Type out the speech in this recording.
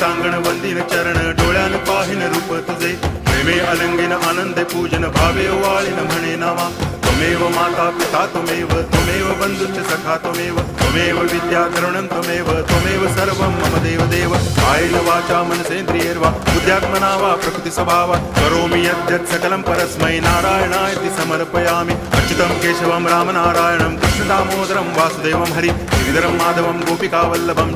सांगण वंदिन चरण डोळ्यान पाहिन रूप तुझे प्रेमे अलंगिन आनंदे पूजन भावे वाळीन म्हणे नामा त्वमेव माता पिता त्वमेव बंधुश्च सखा त्वमेव विद्या द्रवणं त्वमेव सर्वं मम देव कायेन वाचा मनसेन्द्रियैर्वा बुद्ध्यात्मना वा प्रकृति स्वभावात् करोमि यद्यत् सकलं परस्मै नारायणायति समर्पयामि अच्युतं केशवं रामनारायणं कृष्णदामोदरं वासुदेवं हरि गिरिधरं माधवं गोपिकावल्लभं